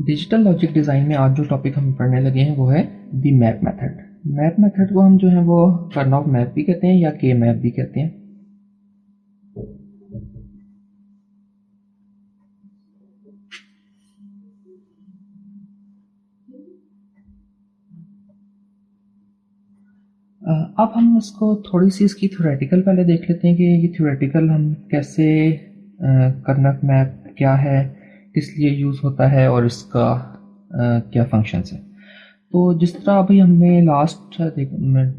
Digital logic design में आज जो टॉपिक हम पढ़ने लगे हैं वो है दी मैप मेथड। मैप मेथड को हम जो है वो कर्नौग मैप भी कहते हैं या के मैप भी कहते हैं। अब हम इसको थोड़ी सी इसकी थ्योरेटिकल पहले देख लेते हैं कि ये थ्योरेटिकल हम कैसे कर्नौग मैप क्या है, किस लिए यूज़ होता है और इसका क्या फंक्शंस है। तो जिस तरह अभी हमने लास्ट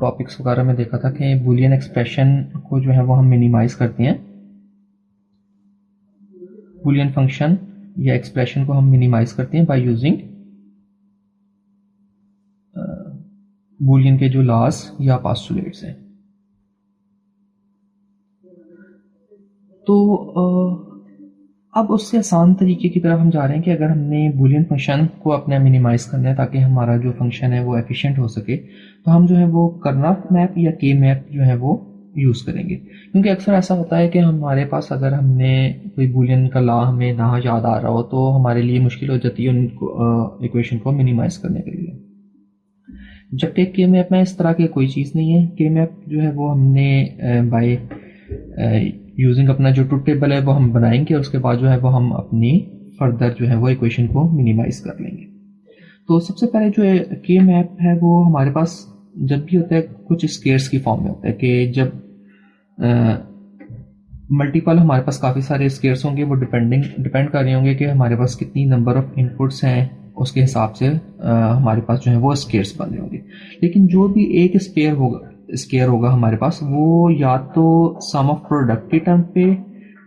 टॉपिक्स वगैरह में देखा था कि बूलियन एक्सप्रेशन को जो है वो हम मिनिमाइज करते हैं, बूलियन फंक्शन या एक्सप्रेशन को हम मिनिमाइज करते हैं बाय यूजिंग बूलियन के जो लॉज या पोस्टुलेट्स हैं। तो अब उससे आसान तरीके की तरफ हम जा रहे हैं कि अगर हमने बूलियन फंक्शन को अपना मिनिमाइज करना है ताकि हमारा जो फंक्शन है वो एफिशिएंट हो सके, तो हम जो है वो कर्नौग मैप या के मैप जो है वो यूज़ करेंगे। क्योंकि अक्सर ऐसा होता है कि हमारे पास अगर हमने कोई बूलियन का लॉ हमें ना याद आ रहा हो तो हमारे लिए मुश्किल हो जाती है उनको इक्वेशन को मिनिमाइज करने के लिए। जबकि के मैप में इस तरह की कोई चीज़ नहीं है। के मैप जो है वो हमने बाय यूजिंग अपना जो ट्रुथ टेबल है वो हम बनाएंगे और उसके बाद जो है वो हम अपनी फर्दर जो है वो इक्वेशन को मिनिमाइज कर लेंगे। तो सबसे पहले जो के मैप है वो हमारे पास जब भी होता है कुछ स्केयर्स की फॉर्म में होता है कि जब मल्टीपल हमारे पास काफ़ी सारे स्केयर्स होंगे, वो डिपेंड कर रहे होंगे कि हमारे पास कितनी नंबर ऑफ इनपुट्स हैं, उसके हिसाब से हमारे पास जो है वो स्केयर्स बन रहे होंगे। लेकिन जो भी एक स्केयर होगा हमारे पास वो या तो सम ऑफ प्रोडक्ट की टर्म पे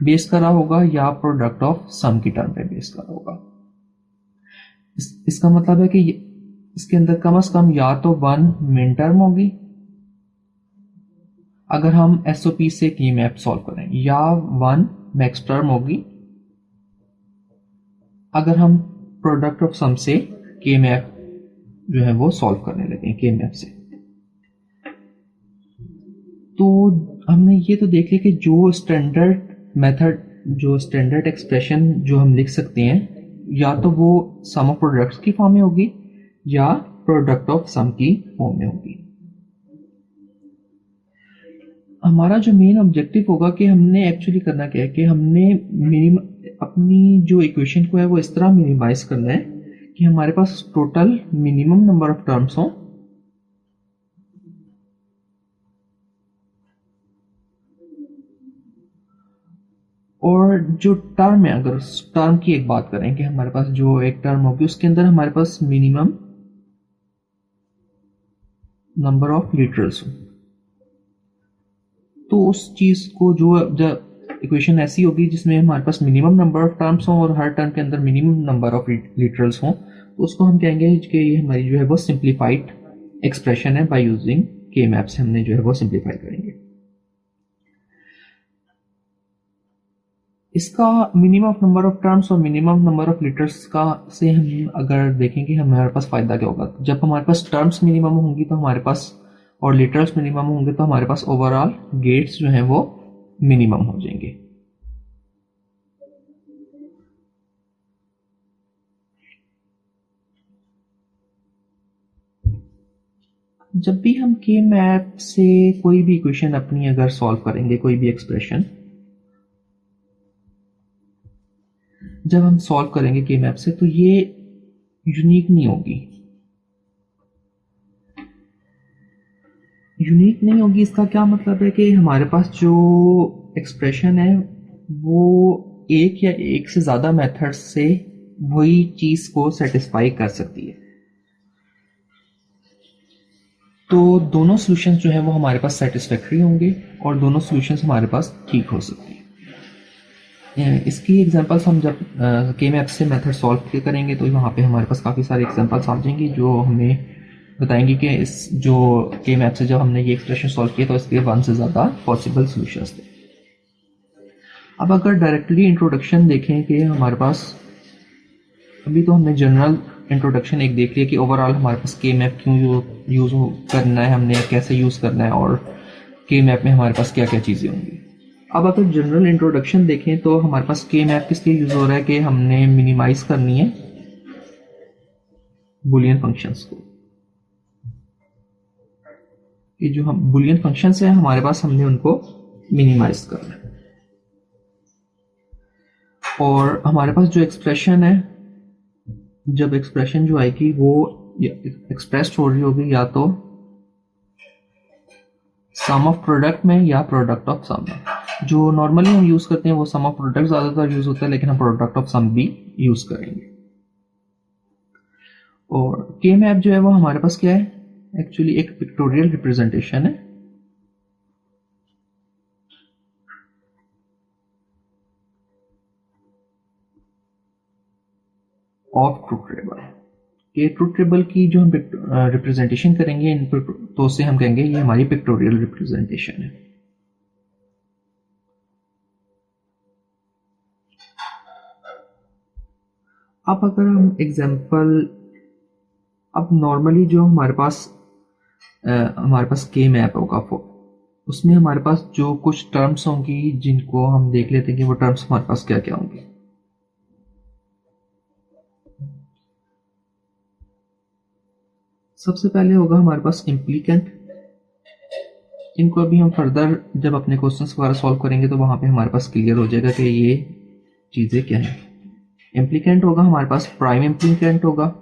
बेस करा होगा या प्रोडक्ट ऑफ सम की टर्म पे बेस करा होगा। इसका मतलब है कि इसके अंदर कम से कम या तो वन मिन टर्म होगी अगर हम एसओपी से की मैप सॉल्व करें, या वन मैक्स टर्म होगी अगर हम प्रोडक्ट ऑफ सम से के मैप जो है वो सॉल्व करने लगे के मैप से। तो हमने ये तो देख लिया कि जो स्टैंडर्ड मेथड, जो स्टैंडर्ड एक्सप्रेशन जो हम लिख सकते हैं या तो वो सम ऑफ प्रोडक्ट्स की फॉर्म में होगी या प्रोडक्ट ऑफ सम की फॉर्म में होगी। हमारा जो मेन ऑब्जेक्टिव होगा कि हमने एक्चुअली करना क्या है कि हमने अपनी जो इक्वेशन को है वो इस तरह मिनिमाइज करना है कि हमारे पास total minimum number of terms हों और जो टर्म है, अगर टर्म की एक बात करें कि हमारे पास जो एक टर्म होगी उसके अंदर हमारे पास मिनिमम नंबर ऑफ लिटरल्स हो, तो उस चीज को जो जब इक्वेशन ऐसी होगी जिसमें हमारे पास मिनिमम नंबर ऑफ टर्म्स हों और हर टर्म के अंदर मिनिमम नंबर ऑफ लिटरल्स हों, तो उसको हम कहेंगे कि ये हमारी जो है वो सिंप्लीफाइड एक्सप्रेशन है। बाय यूजिंग के मैप से हमने जो है वो सिंप्लीफाई करेंगे। इसका minimum of number of terms और मिनिमम नंबर ऑफ लिटर्स का से हम अगर देखेंगे हमारे पास फायदा क्या होगा। जब हमारे पास टर्म्स मिनिमम होंगी तो हमारे पास और लिटर्स मिनिमम होंगे तो हमारे पास ओवरऑल गेट्स जो हैं वो मिनिमम हो जाएंगे। जब भी हम के मैप से कोई भी इक्वेशन अपनी अगर सॉल्व करेंगे, कोई भी एक्सप्रेशन जब हम सॉल्व करेंगे के मैप से, तो ये यूनिक नहीं होगी। यूनिक नहीं होगी इसका क्या मतलब है कि हमारे पास जो एक्सप्रेशन है वो एक या एक से ज़्यादा मेथड्स से वही चीज़ को सेटिस्फाई कर सकती है। तो दोनों सॉल्यूशंस जो है वो हमारे पास सेटिस्फैक्टरी होंगे और दोनों सॉल्यूशंस हमारे पास ठीक हो सकती है। इसकी एग्जांपल्स हम जब के मैप से मेथड सॉल्व करेंगे तो वहाँ पे हमारे पास काफ़ी सारे एग्जांपल्स आ जाएंगे जो हमें बताएंगे कि इस जो के मैप से जब हमने ये एक्सप्रेशन सॉल्व किया तो इसके वन से ज़्यादा पॉसिबल सॉल्यूशंस थे। अब अगर डायरेक्टली इंट्रोडक्शन देखें कि हमारे पास अभी तो हमने जनरल इंट्रोडक्शन एक देख लिया कि ओवरऑल हमारे पास के मैप क्यों यूज़ करना है, हमने कैसे यूज़ करना है और के मैप में हमारे पास क्या क्या चीज़ें होंगी। अब अगर जनरल इंट्रोडक्शन देखें तो हमारे पास के मैप किस लिए यूज़ हो रहा है कि हमने मिनिमाइज करनी है बुलियन फंक्शंस को। ये जो हम बुलियन फंक्शंस है हमारे पास, हमने उनको मिनिमाइज करना है। और हमारे पास जो एक्सप्रेशन है, जब एक्सप्रेशन जो आएगी वो एक्सप्रेस्ड हो रही होगी या तो सम ऑफ प्रोडक्ट में या प्रोडक्ट ऑफ सम में। जो नॉर्मली हम यूज करते हैं वो सम ऑफ प्रोडक्ट ज्यादातर यूज होता है, लेकिन हम प्रोडक्ट ऑफ सम भी यूज करेंगे। और के मैप जो है वो हमारे पास क्या है, एक्चुअली एक पिक्टोरियल रिप्रेजेंटेशन है ऑफ ट्रूथ टेबल। ये ट्रूथ टेबल की जो हम रिप्रेजेंटेशन करेंगे इन पर, तो उसे हम कहेंगे ये हमारी पिक्टोरियल रिप्रेजेंटेशन है। अब अगर हम एग्जांपल, अब नॉर्मली जो हमारे पास के मैप होगा उसमें हमारे पास जो कुछ टर्म्स होंगी जिनको हम देख लेते हैं कि वो टर्म्स हमारे पास क्या क्या होंगे। सबसे पहले होगा हमारे पास इम्प्लीकेंट। इनको अभी हम फर्दर जब अपने क्वेश्चंस वगैरह सॉल्व करेंगे तो वहां पे हमारे पास क्लियर हो जाएगा कि ये चीजें क्या हैं। इम्प्लीकेंट होगा हमारे पास, प्राइम इम्प्लीकेंट होगा,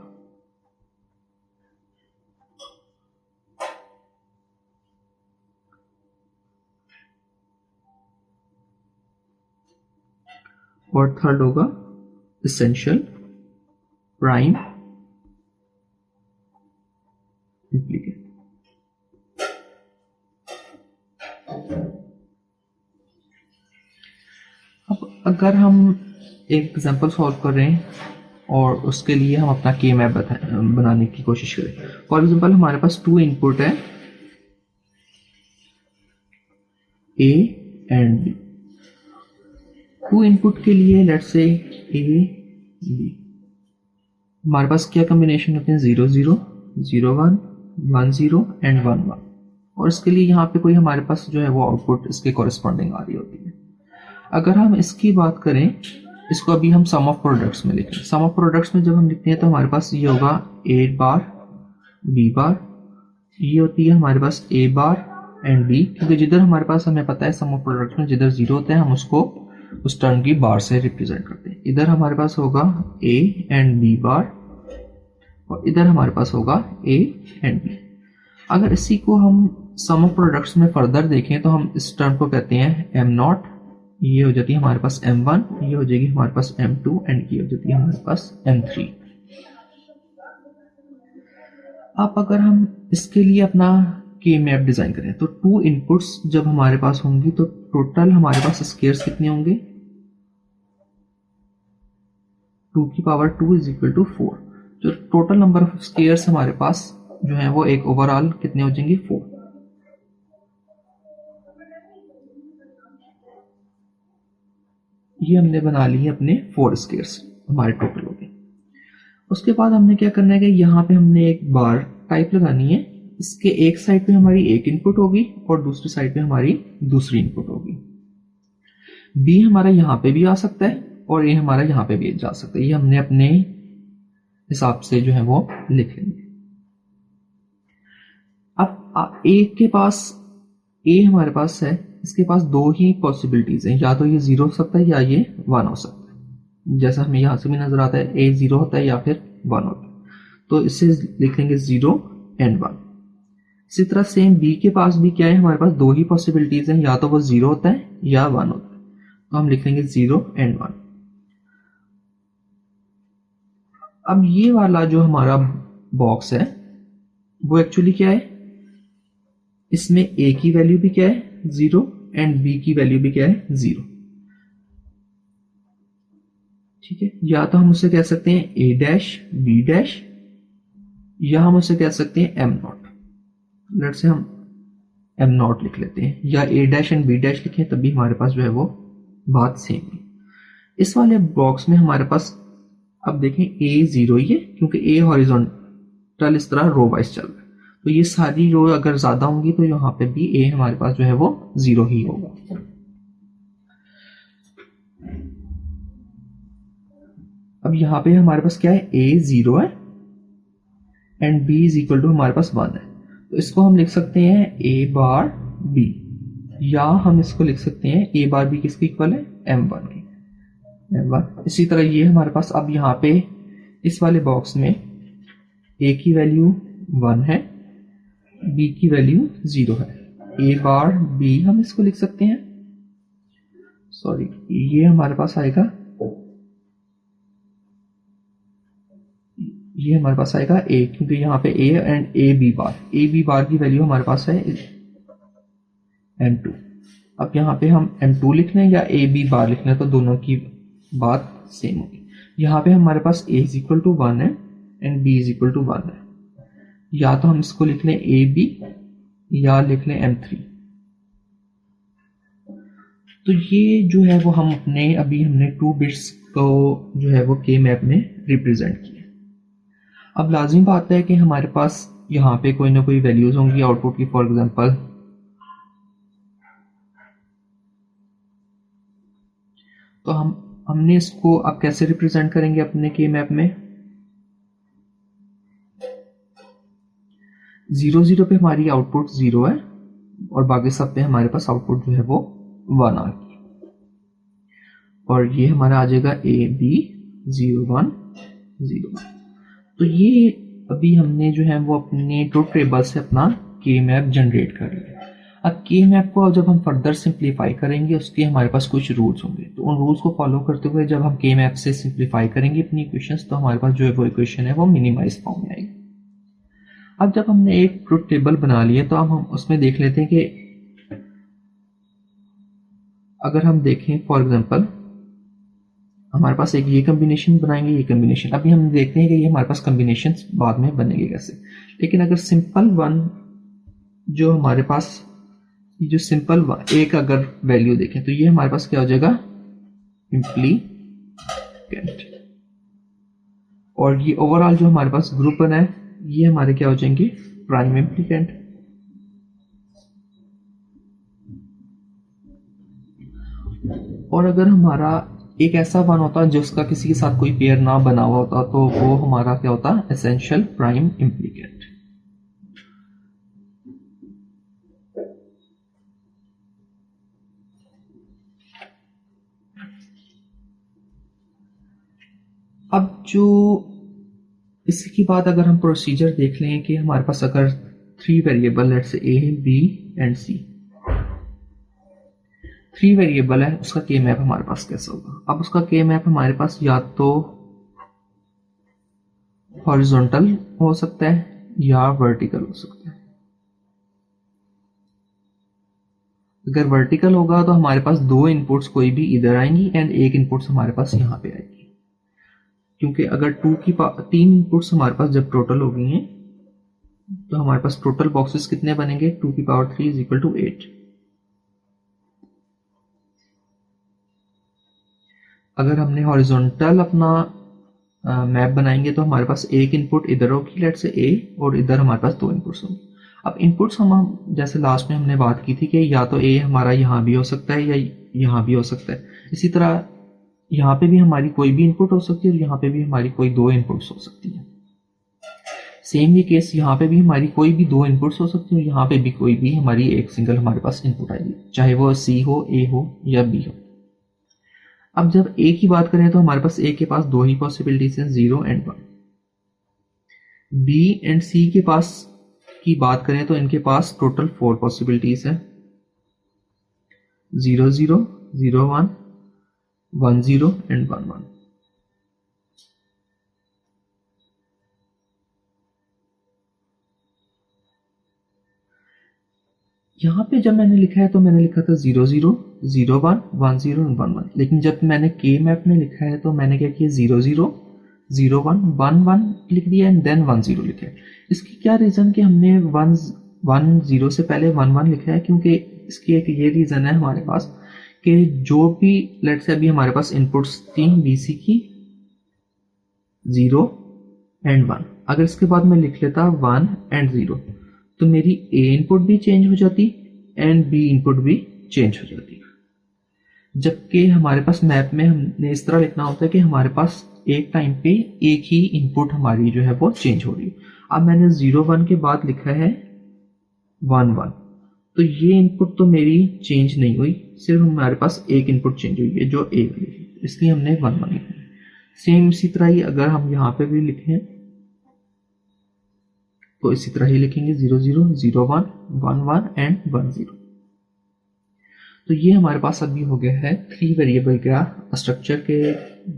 और थर्ड होगा एसेंशियल प्राइम इम्प्लीकेंट। अब अगर हम एक एग्जांपल सॉल्व कर रहे हैं और उसके लिए हम अपना के मैप बनाने की कोशिश करें। फॉर एग्जांपल हमारे पास 2 इनपुट है, ए एंड बी। 2 इनपुट के लिए लेट्स से ए बी, हमारे पास क्या कॉम्बिनेशन होते हैं, 0 0 0 1 1 0 एंड 1 1। और इसके लिए यहाँ पे कोई हमारे पास जो है वो आउटपुट इसके कॉरेस्पॉन्डिंग आ रही होती है। अगर हम इसकी बात करें, इसको अभी हम सम ऑफ प्रोडक्ट्स में लिखें। सम ऑफ प्रोडक्ट्स में जब हम लिखते हैं तो हमारे पास ये होगा ए बार बी बार, ये होती है हमारे पास ए बार एंड बी, क्योंकि जिधर हमारे पास हमें पता है सम ऑफ प्रोडक्ट्स में जिधर 0 होता है हम उसको उस टर्म की बार से रिप्रेजेंट करते हैं। इधर हमारे पास होगा ए एंड बी बार और इधर हमारे पास होगा ए एंड बी। अगर इसी को हम सम ऑफ प्रोडक्ट्स में फर्दर देखें तो हम इस टर्म को कहते हैं एम नॉट, ये हो जाती है हमारे पास M1, ये हो जाएगी हमारे पास M2 एंड ये हो जाती है हमारे पास M3। अब अगर हम इसके लिए अपना के मैप डिजाइन करें तो 2 इनपुट्स जब हमारे पास होंगी तो टोटल हमारे पास स्केयर्स कितने होंगे, 2 की पावर 2 इज इक्वल टू 4। जो टोटल नंबर ऑफ स्केयर्स हमारे पास जो है वो एक ओवरऑल कितने हो जाएंगे, 4। ये हमने बना ली है अपने 4 स्केयर्स, हमारे टोटल हो गए। उसके बाद हमने क्या करना है कि यहाँ पे हमने एक बार टाइप लगानी है। इसके एक साइड पे हमारी एक इनपुट होगी और दूसरी साइड पे हमारी दूसरी इनपुट होगी। बी हमारा यहाँ पे भी आ सकता है और ए हमारा यहाँ पे भी जा सकता है। ये हमने अपने हिसाब से जो है वो लिख लेंगे। अब ए के पास, ए हमारे पास है, इसके पास 2 ही पॉसिबिलिटीज हैं, या तो ये 0 हो सकता है या ये 1 हो सकता है। जैसा हमें यहां से भी नजर आता है, ए 0 होता है या फिर 1 होता है, तो इससे लिख लेंगे 0 एंड 1। इसी तरह सेम बी के पास भी क्या है, हमारे पास 2 ही पॉसिबिलिटीज हैं, या तो वो 0 होता है या 1 होता है, तो हम लिख लेंगे 0 एंड 1। अब ये वाला जो हमारा बॉक्स है वो एक्चुअली क्या है, इसमें ए की वैल्यू भी क्या है, 0 एंड बी की वैल्यू भी क्या है, 0। ठीक है, या तो हम उसे कह सकते हैं ए डैश बी डैश, या हम उसे कह सकते हैं एम नॉट। लेट्स से हम एम नॉट लिख लेते हैं, या ए डैश एंड बी डैश लिखें, तब भी हमारे पास जो है वो बात सेम है। इस वाले बॉक्स में हमारे पास अब देखें ए 0 ही है, क्योंकि ए हॉरिजॉन्टल इस तरह रो वाइज चल रहा है, तो ये सारी रो अगर ज्यादा होंगी तो यहाँ पे भी ए हमारे पास जो है वो 0 ही होगा। अब यहाँ पे हमारे पास क्या है, ए 0 है and B is equal to हमारे पास 1 है, तो इसको हम लिख सकते हैं ए बार बी, या हम इसको लिख सकते हैं ए बार बी किसके इक्वल है, M1 के, M1। इसी तरह ये हमारे पास अब यहाँ पे इस वाले बॉक्स में ए की वैल्यू 1 है, बी की वैल्यू 0 है, ए बार बी हम इसको लिख सकते हैं, सॉरी ये हमारे पास आएगा, ये हमारे पास आएगा ए, क्योंकि यहाँ पे A and A B bar की वैल्यू हमारे पास है M2। अब यहाँ पे हम M2 लिख लें या ए बी बार लिख लें तो दोनों की बात सेम होगी। यहाँ पे हमारे पास a इज इक्वल टू 1 है and b is equal to 1 है, या तो हम इसको लिख लें ए बी या लिख लें M3। तो ये जो है वो हम अपने अभी हमने 2 बिट्स को जो है वो के मैप में रिप्रेजेंट किया। अब लाजिम बात है कि हमारे पास यहाँ पे कोई ना कोई वैल्यूज होंगी आउटपुट की, फॉर एग्जांपल तो हमने इसको अब कैसे रिप्रेजेंट करेंगे अपने के मैप में, 0 0 पे हमारी आउटपुट 0 है और बाकी सब पे हमारे पास आउटपुट जो है वो 1 आ गई, और ये हमारा आ जाएगा ए बी 0 1 0 1। तो ये अभी हमने जो है वो अपने ट्रुथ टेबल से अपना के मैप जनरेट कर लिया। अब के मैप को जब हम फर्दर सिंप्लीफाई करेंगे उसके हमारे पास कुछ रूल्स होंगे, तो उन रूल्स को फॉलो करते हुए जब हम के मैप से सिंप्लीफाई करेंगे अपनी इक्वेशंस, तो हमारे पास जो है वो इक्वेशन है वो मिनिमाइज फॉर्म में आएगी। अब जब हमने एक ट्रुथ टेबल बना लिया तो हम उसमें देख लेते हैं कि अगर हम देखें फॉर एग्जांपल हमारे पास एक ये कॉम्बिनेशन बनाएंगे, ये कॉम्बिनेशन, अभी हम देखते हैं कि ये हमारे पास कॉम्बिनेशन बाद में बनेंगे कैसे। लेकिन अगर सिंपल वन जो हमारे पास जो सिंपल एक अगर वैल्यू देखें तो ये हमारे पास क्या हो जाएगा, इम्प्लीकेंट, और ये ओवरऑल जो हमारे पास ग्रुप बना है ये हमारे क्या हो जाएंगे, प्राइम इम्प्लीकेंट। और अगर हमारा एक ऐसा वन होता जिसका किसी के साथ कोई पेयर ना बना हुआ होता तो वो हमारा क्या होता, एसेंशियल प्राइम इम्प्लीकेंट। अब जो इसके बाद अगर हम प्रोसीजर देख लें कि हमारे पास अगर 3 variable let's say A B and C 3 variable है, उसका के मैप हमारे पास कैसा होगा। अब उसका के मैप हमारे पास या तो हॉरिजॉन्टल हो सकता है या वर्टिकल हो सकता है। अगर वर्टिकल होगा तो हमारे पास 2 इनपुट्स कोई भी इधर आएंगी एंड एक इनपुट्स हमारे पास यहाँ पे आएगी, क्योंकि अगर 3 इनपुट्स हमारे पास जब टोटल हो गई हैं तो हमारे पास टोटल बॉक्सेस कितने बनेंगे, 2 की पावर 3 इज इक्वल टू 8। अगर हमने हॉरिजॉन्टल अपना मैप बनाएंगे तो हमारे पास एक इनपुट इधर होगी लेट्स से ए, और इधर हमारे पास 2 इनपुट्स होंगे। अब इनपुट्स हम जैसे लास्ट में हमने बात की थी कि या तो ए हमारा यहाँ भी हो सकता है या यहाँ भी हो सकता है, इसी तरह यहाँ पे भी हमारी कोई भी इनपुट हो सकती है और यहाँ पे भी हमारी कोई 2 इनपुट्स हो सकती है। सेम ये केस यहाँ पे भी हमारी कोई भी 2 इनपुट्स हो सकती है और यहाँ पे भी कोई भी हमारी एक सिंगल हमारे पास इनपुट आएगी, चाहे वो सी हो, ए हो या बी हो। अब जब ए की बात करें तो हमारे पास ए के पास 2 ही पॉसिबिलिटीज हैं, 0 एंड 1। बी एंड सी के पास की बात करें तो इनके पास टोटल 4 पॉसिबिलिटीज है, 0 0 0 1 1 0 एंड 1 1। यहाँ पे जब मैंने लिखा है तो मैंने लिखा था 0 0 0 1 1 0 एंड 1 1, लेकिन जब मैंने के मैप में लिखा है तो मैंने क्या किया, 0 0 0 1 1 1 लिख दिया एंड देन 1 0 लिखा है। इसकी क्या रीजन कि हमने 1 0 से पहले 1 1 लिखा है, क्योंकि इसकी एक ये रीजन है हमारे पास कि जो भी लेट्स से अभी हमारे पास इनपुट्स थी बीसी की 0 एंड 1, अगर इसके बाद मैं लिख लेता 1 एंड 0 तो मेरी ए इनपुट भी चेंज हो जाती एंड बी इनपुट भी चेंज हो जाती। जबकि हमारे पास मैप में हमने इस तरह लिखना होता है कि हमारे पास एक टाइम पे एक ही इनपुट हमारी जो है वो चेंज हो रही है। अब मैंने 0 1 के बाद लिखा है 1 1, तो ये इनपुट तो मेरी चेंज नहीं हुई, सिर्फ हमारे पास एक इनपुट चेंज हुई है जो ए हुई, इसलिए हमने 1 1 लिखा है। सेम इसी तरह ही अगर हम यहाँ पे भी लिखें तो इसी तरह ही लिखेंगे 0 0 0 1 1 1 एंड 1 0। तो ये हमारे पास अभी हो गया है 3 वेरिएबल का स्ट्रक्चर के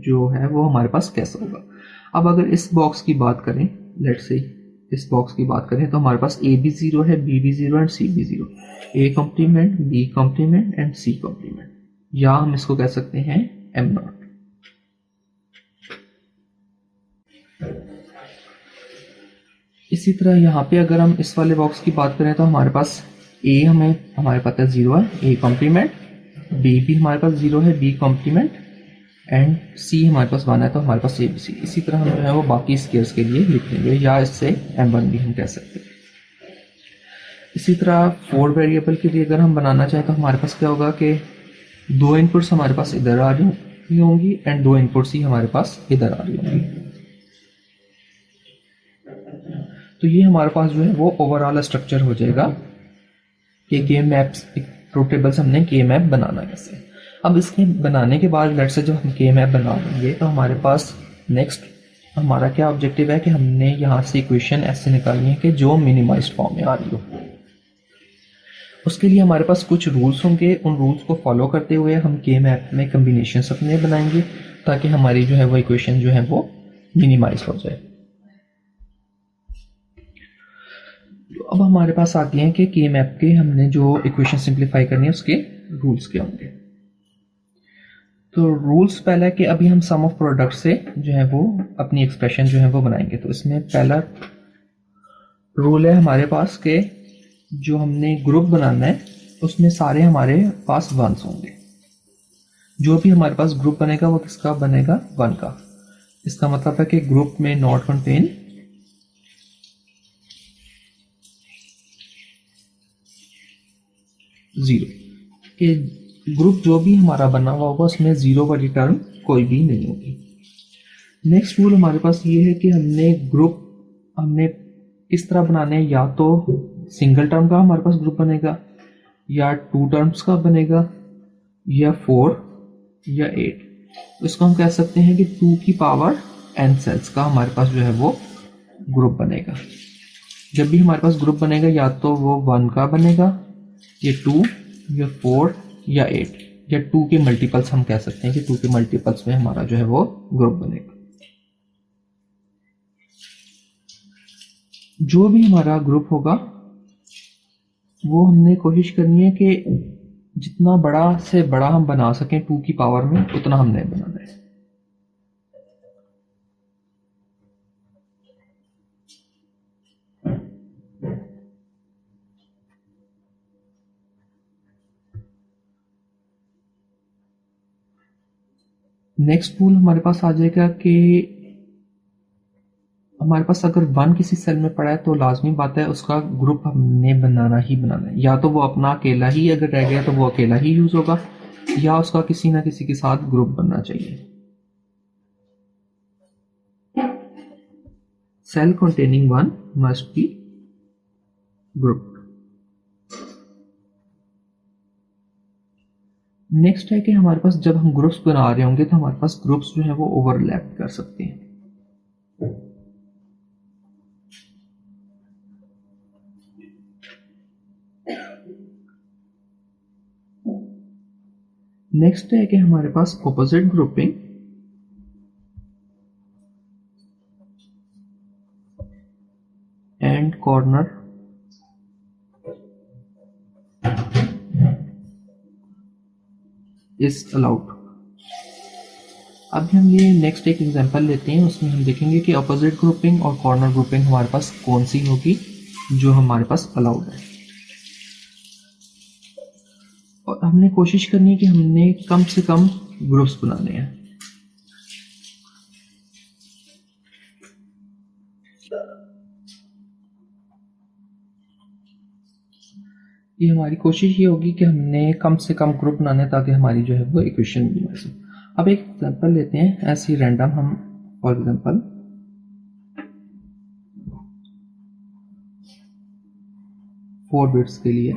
जो है वो हमारे पास कैसा होगा। अब अगर इस बॉक्स की बात करें, लेट्स से इस बॉक्स की बात करें तो हमारे पास ए भी 0 है, बी भी 0 एंड सी भी 0, A complement, B complement and C complement, या हम इसको कह सकते हैं एम नॉट। इसी तरह यहाँ पे अगर हम इस वाले बॉक्स की बात करें तो हमारे पास ए हमारे पास 0 है, ए कॉम्प्लीमेंट, बी भी हमारे पास 0 है, बी कॉम्प्लीमेंट एंड सी हमारे पास 1 है, तो हमारे पास ए बी सी। इसी तरह हम जो है वो बाकी स्केयर्स के लिए लिख लेंगे, या इससे M1 भी हम कह सकते हैं। इसी तरह 4 वेरिएबल के लिए अगर हम बनाना चाहें तो हमारे पास क्या होगा कि 2 इनपुट्स हमारे पास इधर आ रही होंगी एंड 2 इनपुट्स ही हमारे पास इधर आ रही होंगी। तो ये हमारे पास जो है वो ओवरऑल स्ट्रक्चर हो जाएगा कि के मैप्स ट्रूथ टेबल्स हमने के मैप बनाना कैसे। अब इसके बनाने के बाद लेट्स से जब हम के मैप बना लेंगे तो हमारे पास नेक्स्ट हमारा क्या ऑब्जेक्टिव है कि हमने यहाँ से इक्वेशन ऐसे निकालनी है कि जो मिनिमाइज्ड फॉर्म में आ रही हो। उसके लिए हमारे पास कुछ रूल्स होंगे, उन रूल्स को फॉलो करते हुए हम के मैप में कम्बिनेशंस अपने बनाएंगे ताकि हमारी जो है वो इक्वेशन जो है वो मिनिमाइज हो जाए। तो अब हमारे पास आती हैं कि के मैप के हमने जो इक्वेशन सिंप्लीफाई करनी है उसके रूल्स क्या होंगे। तो रूल्स पहला है कि अभी हम सम ऑफ प्रोडक्ट से जो है वो अपनी एक्सप्रेशन जो है वो बनाएंगे। तो इसमें पहला रूल है हमारे पास के जो हमने ग्रुप बनाना है उसमें सारे हमारे पास वंस होंगे। जो भी हमारे पास ग्रुप बनेगा वो किसका बनेगा, 1 का। इसका मतलब है कि ग्रुप में नॉट कंटेन जीरो, कि ग्रुप जो भी हमारा बना हुआ होगा उसमें 0 वाली टर्म कोई भी नहीं होगी। नेक्स्ट रूल हमारे पास ये है कि हमने किस तरह बनाने हैं, या तो सिंगल टर्म का हमारे पास ग्रुप बनेगा, या 2 टर्म्स का बनेगा, या 4 या 8। तो इसको हम कह सकते हैं कि 2 की पावर n सेल्स का हमारे पास जो है वो ग्रुप बनेगा। जब भी हमारे पास ग्रुप बनेगा या तो वो 1 का बनेगा, या 2 या 4 या 8, या 2 के मल्टीपल्स हम कह सकते हैं कि 2 के मल्टीपल्स में हमारा जो है वो ग्रुप बनेगा। जो भी हमारा ग्रुप होगा वो हमने कोशिश करनी है कि जितना बड़ा से बड़ा हम बना सकें 2 की पावर में उतना हमने बनाना है। नेक्स्ट रूल हमारे पास आ जाएगा कि हमारे पास अगर 1 किसी सेल में पड़ा है तो लाजमी बात है उसका ग्रुप हमने बनाना ही बनाना है। या तो वो अपना अकेला ही अगर रह गया तो वो अकेला ही यूज होगा, या उसका किसी ना किसी के साथ ग्रुप बनना चाहिए। Cell containing 1 must be grouped। Next है कि हमारे पास जब हम ग्रुप्स बना रहे होंगे तो हमारे पास ग्रुप्स जो है वो ओवरलैप कर सकते हैं। नेक्स्ट है कि हमारे पास opposite grouping and corner is allowed. अब हम ये नेक्स्ट एक एग्जांपल लेते हैं, उसमें हम देखेंगे कि ऑपोजिट ग्रुपिंग और कॉर्नर ग्रुपिंग हमारे पास कौन सी होगी जो हमारे पास अलाउड है। और हमने कोशिश करनी है कि हमने कम से कम ग्रुप्स बनाने हैं। ये हमारी कोशिश ये होगी कि हमने कम से कम ग्रुप बनाने ताकि हमारी जो है वो इक्वेशन मिनिमाइज हो। अब एक एग्जांपल लेते हैं ऐसे रैंडम हम, फॉर एग्जांपल 4 बिट्स के लिए,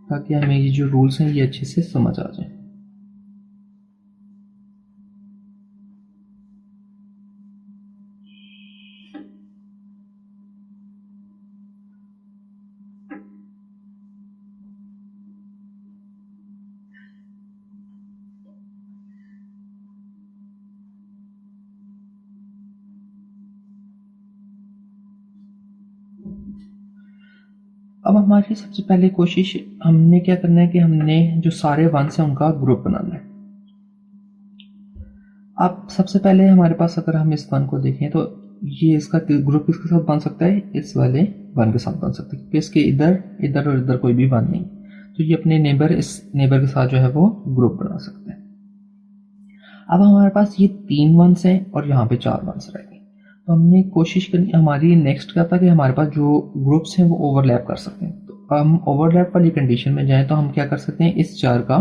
ताकि हमें ये जो रूल्स हैं ये अच्छे से समझ आ जाए। अब हमारी सबसे पहले कोशिश, हमने क्या करना है कि हमने जो सारे वंस हैं उनका ग्रुप बनाना है। अब सबसे पहले हमारे पास अगर हम इस वन को देखें तो ये इसका ग्रुप किसके साथ बन सकता है, इस वाले वन के साथ बन सकता है, क्योंकि इसके इधर इधर और इधर कोई भी वन नहीं, तो ये अपने नेबर, इस नेबर के साथ जो है वो ग्रुप बना सकते हैं। अब हमारे पास ये 3 वंस हैं और यहाँ पे 4 वंस रहेंगे, तो हमने कोशिश करनी, हमारी नेक्स्ट क्या था कि हमारे पास जो ग्रुप्स हैं वो ओवरलैप कर सकते हैं। तो हम ओवरलैप वाली कंडीशन में जाएं तो हम क्या कर सकते हैं, इस 4 का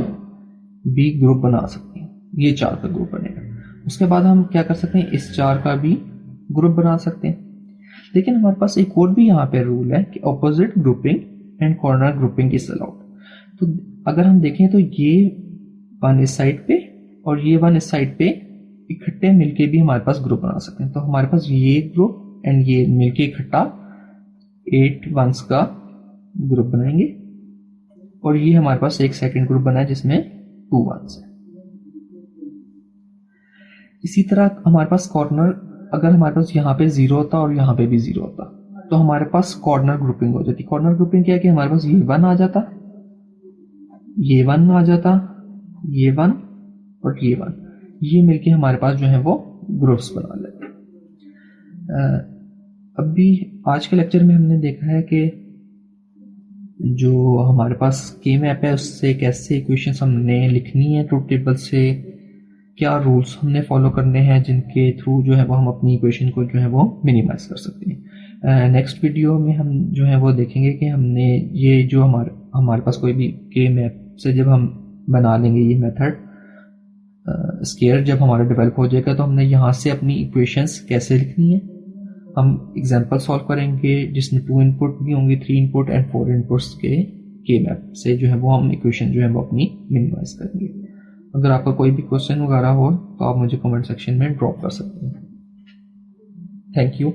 भी ग्रुप बना सकते हैं, ये 4 का ग्रुप बनेगा। उसके बाद हम क्या कर सकते हैं, इस 4 का भी ग्रुप बना सकते हैं। लेकिन हमारे पास एक और भी यहाँ पे रूल है कि opposite grouping and corner grouping is allowed. तो अगर हम देखें तो ये वन इस साइड पे और ये वन इस साइड पे इकट्ठे मिलके भी हमारे पास ग्रुप बना सकते हैं। तो हमारे पास ये ग्रुप एंड ये मिलके इकट्ठा 8 वंस का ग्रुप बनाएंगे, और ये हमारे पास एक सेकंड ग्रुप बना है जिसमें 2 वंस है। इसी तरह हमारे पास कॉर्नर, अगर हमारे पास यहाँ पे 0 होता और यहाँ पे भी 0 होता तो हमारे पास कॉर्नर ग्रुपिंग हो जाती। कॉर्नर ग्रुपिंग क्या है कि हमारे पास ये 1 आ जाता, ये 1 आ जाता, ये 1 और ये 1, ये मिलके हमारे पास जो है वो ग्रुप्स बना लेते हैं। अभी आज के लेक्चर में हमने देखा है कि जो हमारे पास के मैप है उससे कैसे इक्वेशंस हमने लिखनी है ट्रूथ टेबल से, क्या रूल्स हमने फॉलो करने हैं जिनके थ्रू जो है वो हम अपनी इक्वेशन को जो है वो मिनिमाइज कर सकते हैं। नेक्स्ट वीडियो में हम जो है वो देखेंगे कि हमने ये जो हमारे पास कोई भी के मैप से जब हम बना लेंगे ये मेथड स्केयर, जब हमारा डेवलप हो जाएगा तो हमने यहाँ से अपनी इक्वेशंस कैसे लिखनी है। हम एग्जांपल सॉल्व करेंगे जिसमें 2 इनपुट भी होंगे, 3 इनपुट एंड 4 इनपुट्स के मैप से जो है वो हम इक्वेशन जो है वो अपनी मिनिमाइज करेंगे। अगर आपका कोई भी क्वेश्चन वगैरह हो तो आप मुझे कमेंट सेक्शन में ड्रॉप कर सकते हैं। Thank you.